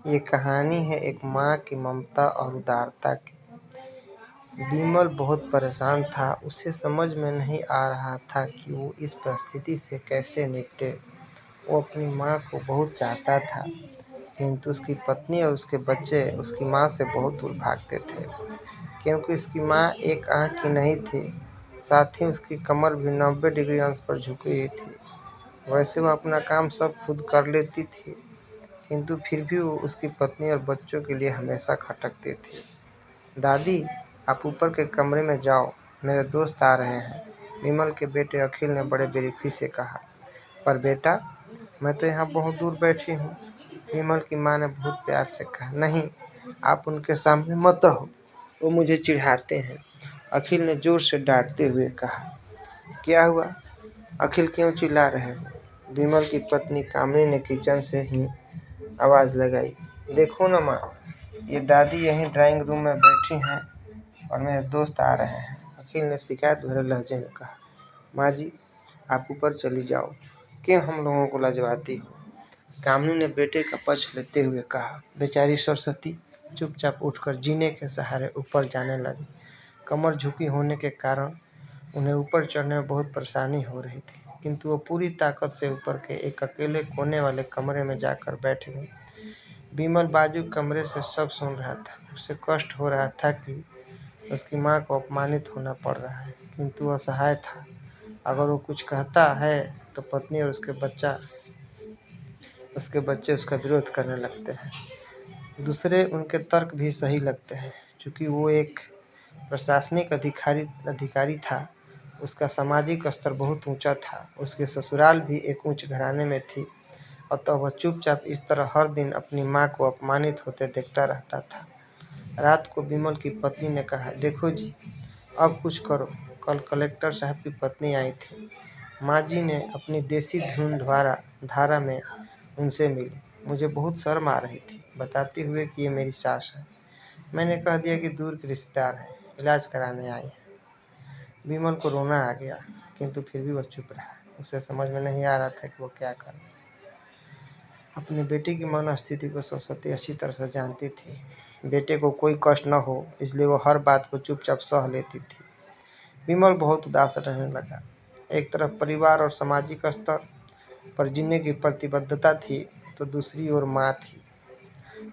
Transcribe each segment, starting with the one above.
ये कहानी है एक माँ की ममता और उदारता की। विमल बहुत परेशान था। उसे समझ में नहीं आ रहा था कि वो इस परिस्थिति से कैसे निपटे। वो अपनी माँ को बहुत चाहता था, किंतु उसकी पत्नी और उसके बच्चे उसकी माँ से बहुत दूर भागते थे, क्योंकि उसकी माँ एक आँख की नहीं थी, साथ ही उसकी कमर भी 90 डिग्री अंश पर झुकी हुई थी। वैसे वह अपना काम सब खुद कर लेती थी, किंतु फिर भी वो उसकी पत्नी और बच्चों के लिए हमेशा खटकती थी। दादी, आप ऊपर के कमरे में जाओ, मेरे दोस्त आ रहे हैं, विमल के बेटे अखिल ने बड़े बेरखी से कहा। पर बेटा, मैं तो यहाँ बहुत दूर बैठी हूँ, विमल की माँ ने बहुत प्यार से कहा। नहीं, आप उनके सामने मत रहो, वो मुझे चिढ़ाते हैं, अखिल ने जोर से डांटते हुए कहा। क्या हुआ अखिल, क्यों चिल्ला रहे हो? विमल की पत्नी कामिनी ने किचन से ही आवाज लगाई। देखो ना माँ, ये दादी यहीं ड्राइंग रूम में बैठी हैं और मेरे दोस्त आ रहे हैं, अखिल ने शिकायत भरे लहजे में कहा। माँ जी, आप ऊपर चली जाओ, क्यों हम लोगों को लजवाती हो? कामिनी ने बेटे का पक्ष लेते हुए कहा। बेचारी सरस्वती चुपचाप उठकर जीने के सहारे ऊपर जाने लगी। कमर झुकी होने के कारण उन्हें ऊपर चढ़ने में बहुत परेशानी हो रही थी, किंतु वो पूरी ताकत से ऊपर के एक अकेले कोने वाले कमरे में जाकर बैठ गई। विमल बाजू कमरे से सब सुन रहा था। उसे कष्ट हो रहा था कि उसकी माँ को अपमानित होना पड़ रहा है, किंतु वह असहाय था। अगर वो कुछ कहता है तो पत्नी और उसके बच्चे उसका विरोध करने लगते हैं। दूसरे उनके तर्क भी सही लगते हैं। चूँकि वो एक प्रशासनिक अधिकारी था, उसका सामाजिक स्तर बहुत ऊंचा था, उसके ससुराल भी एक उच्च घराने में थी, अतः वह चुपचाप इस तरह हर दिन अपनी माँ को अपमानित होते देखता रहता था। रात को विमल की पत्नी ने कहा, देखो जी, अब कुछ करो। कल कलेक्टर साहब की पत्नी आई थी। माँ जी ने अपनी देसी धुन धारा में उनसे मिली। मुझे बहुत शर्म आ रही थी, बताते हुए कि ये मेरी सास है। मैंने कह दिया कि दूर के रिश्तेदार हैं, इलाज कराने आई हैं। विमल को रोना आ गया, किंतु फिर भी वह चुप रहा। उसे समझ में नहीं आ रहा था कि वो क्या करे। अपने बेटे की मनस्थिति को सरस्वती अच्छी तरह से जानती थी। बेटे को कोई कष्ट न हो, इसलिए वो हर बात को चुपचाप सह लेती थी। विमल बहुत उदास रहने लगा। एक तरफ परिवार और सामाजिक स्तर पर जीने की प्रतिबद्धता थी, तो दूसरी ओर माँ थी।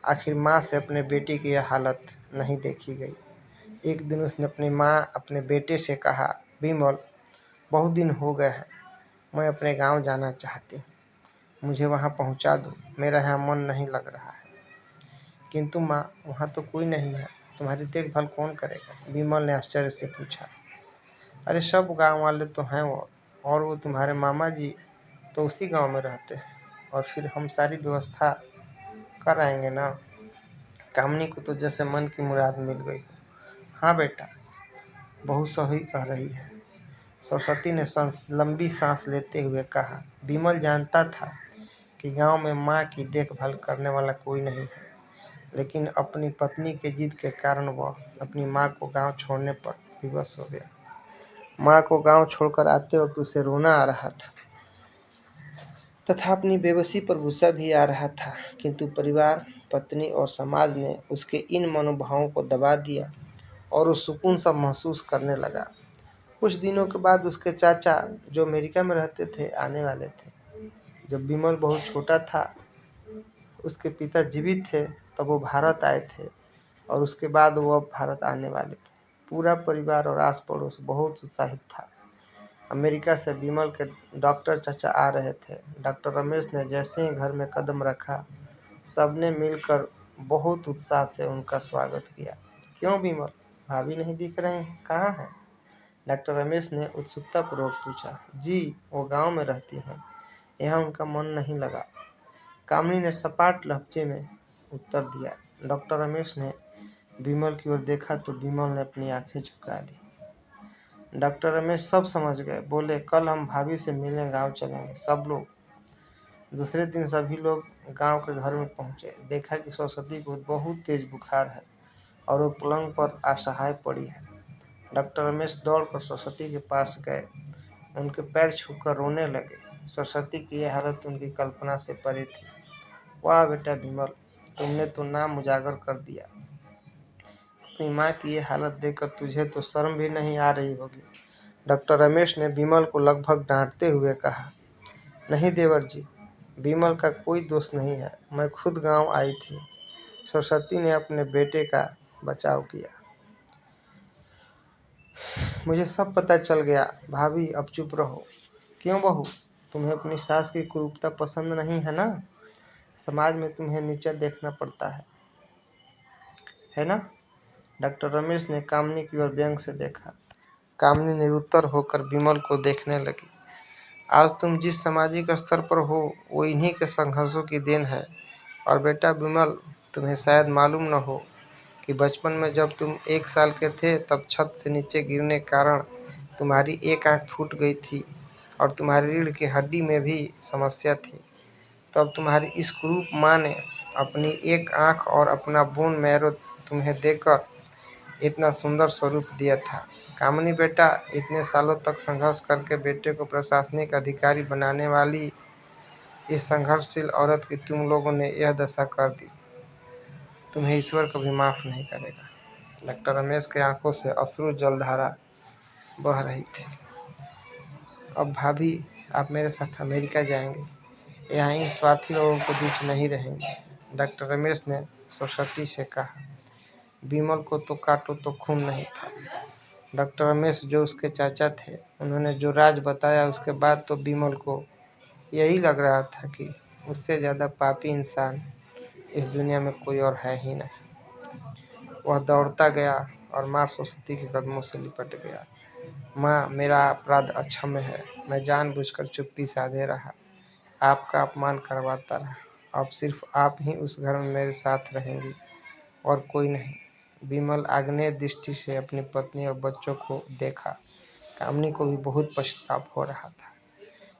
आखिर माँ से अपने बेटे की यह हालत नहीं देखी गई। एक दिन उसने अपने बेटे से कहा, विमल, बहुत दिन हो गए हैं, मैं अपने गांव जाना चाहती हूँ, मुझे वहां पहुंचा दो, मेरा यहाँ मन नहीं लग रहा है। किंतु माँ, वहाँ तो कोई नहीं है, तुम्हारी देखभाल कौन करेगा? विमल ने आश्चर्य से पूछा। अरे सब गांव वाले तो हैं वो, और वो तुम्हारे मामा जी तो उसी गांव में रहते हैं, और फिर हम सारी व्यवस्था कर आएंगे ना। कामनी को तो जैसे मन की मुराद मिल गई। हाँ बेटा, बहुत सही कह रही है, सरस्वती ने लंबी सांस लेते हुए कहा। विमल जानता था कि गांव में माँ की देखभाल करने वाला कोई नहीं है, लेकिन अपनी पत्नी के जिद के कारण वह अपनी माँ को गांव छोड़ने पर विवश हो गया। माँ को गांव छोड़कर आते वक्त उसे रोना आ रहा था तथा अपनी बेबसी पर गुस्सा भी आ रहा था, किंतु परिवार, पत्नी और समाज ने उसके इन मनोभावों को दबा दिया और वो सुकून सा महसूस करने लगा। कुछ दिनों के बाद उसके चाचा, जो अमेरिका में रहते थे, आने वाले थे। जब विमल बहुत छोटा था, उसके पिता जीवित थे, तब वो भारत आए थे, और उसके बाद वो अब भारत आने वाले थे। पूरा परिवार और आस पड़ोस बहुत उत्साहित था। अमेरिका से विमल के डॉक्टर चाचा आ रहे थे। डॉक्टर रमेश ने जैसे ही घर में कदम रखा, सबने मिलकर बहुत उत्साह से उनका स्वागत किया। क्यों विमल, भाभी नहीं दिख रहे हैं, कहाँ हैं? डॉक्टर रमेश ने उत्सुकतापूर्वक पूछा। जी, वो गांव में रहती हैं, यहाँ उनका मन नहीं लगा, कामिनी ने सपाट लहजे में उत्तर दिया। डॉक्टर रमेश ने विमल की ओर देखा तो विमल ने अपनी आंखें झुका ली। डॉक्टर रमेश सब समझ गए, बोले, कल हम भाभी से मिलने गांव चलेंगे, सब लोग। दूसरे दिन सभी लोग गांव के घर में पहुंचे। देखा कि सरस्वती को बहुत तेज बुखार है और वो पलंग पर असहाय पड़ी है। डॉक्टर रमेश दौड़कर सरस्वती के पास गए, उनके पैर छूकर रोने लगे। सरस्वती की यह हालत उनकी कल्पना से परे थी। वाह बेटा विमल, तुमने तो नाम उजागर कर दिया। अपनी माँ की ये हालत देखकर तुझे तो शर्म भी नहीं आ रही होगी। डॉक्टर रमेश ने विमल को लगभग डांटते हुए कहा। नहीं देवर जी, विमल का कोई दोष नहीं है। मैं खुद गांव आई थी। सरस्वती ने अपने बेटे का बचाव किया। मुझे सब पता चल गया। भाभी अब चुप रहो। क्यों बहू, तुम्हें अपनी सास की क्रूरता पसंद नहीं है ना? समाज में तुम्हें नीचा देखना पड़ता है ना? डॉक्टर रमेश ने कामिनी की ओर व्यंग से देखा। कामिनी निरुत्तर होकर विमल को देखने लगी। आज तुम जिस सामाजिक स्तर पर हो वो इन्हीं के संघर्षों की देन है। और बेटा विमल, तुम्हें शायद मालूम न हो कि बचपन में जब तुम 1 साल के थे तब छत से नीचे गिरने के कारण तुम्हारी एक आंख फूट गई थी और तुम्हारी रीढ़ की हड्डी में भी समस्या थी। तब तुम्हारी इस क्रूर माँ ने अपनी एक आंख और अपना बोन मैरो तुम्हें देकर इतना सुंदर स्वरूप दिया था। कामिनी बेटा, इतने सालों तक संघर्ष करके बेटे को प्रशासनिक अधिकारी बनाने वाली इस संघर्षशील औरत की तुम लोगों ने यह दशा कर दी। तुम्हें ईश्वर कभी माफ नहीं करेगा। डॉक्टर रमेश के आंखों से अश्रु जलधारा बह रही थी। अब भाभी, आप मेरे साथ अमेरिका जाएंगे। यहाँ इन स्वार्थी लोगों के बीच नहीं रहेंगे। डॉक्टर रमेश ने सरस्वती से कहा। विमल को तो काटो तो खून नहीं था। डॉक्टर रमेश जो उसके चाचा थे, उन्होंने जो राज बताया उसके बाद तो विमल को यही लग रहा था कि उससे ज़्यादा पापी इंसान इस दुनिया में कोई और है ही नहीं। वह दौड़ता गया और माँ सरस्वती के कदमों से लिपट गया। माँ, मेरा अपराध अक्षम्य है। मैं जानबूझकर चुप्पी साधे रहा, आपका अपमान करवाता रहा। अब सिर्फ आप ही उस घर में मेरे साथ रहेंगी और कोई नहीं। विमल आग्नेय दृष्टि से अपनी पत्नी और बच्चों को देखा। कामिनी को भी बहुत पछतावा हो रहा था,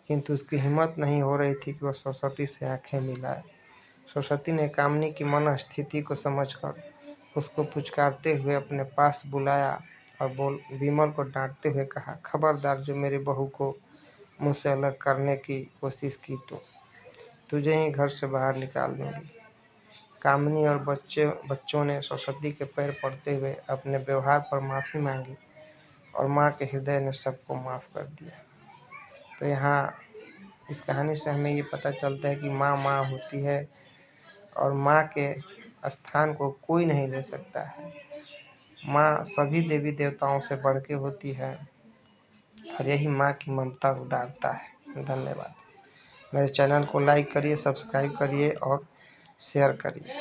किंतु उसकी हिम्मत नहीं हो रही थी कि वह सरस्वती से आंखें मिलाए। सरस्वती ने कामिनी की मनस्थिति को समझकर उसको पुचकारते हुए अपने पास बुलाया और विमल को डांटते हुए कहा, खबरदार, जो मेरी बहू को मुझसे अलग करने की कोशिश की तो तुझे ही घर से बाहर निकाल दूंगी। कामिनी और बच्चों ने सरस्वती के पैर पड़ते हुए अपने व्यवहार पर माफ़ी मांगी और माँ के हृदय ने सबको माफ़ कर दिया। तो यहाँ इस कहानी से हमें ये पता चलता है कि माँ माँ होती है और माँ के स्थान को कोई नहीं ले सकता है। माँ सभी देवी देवताओं से बढ़ के होती है और यही माँ की ममता उदारता है। धन्यवाद। मेरे चैनल को लाइक करिए, सब्सक्राइब करिए और शेयर करिए।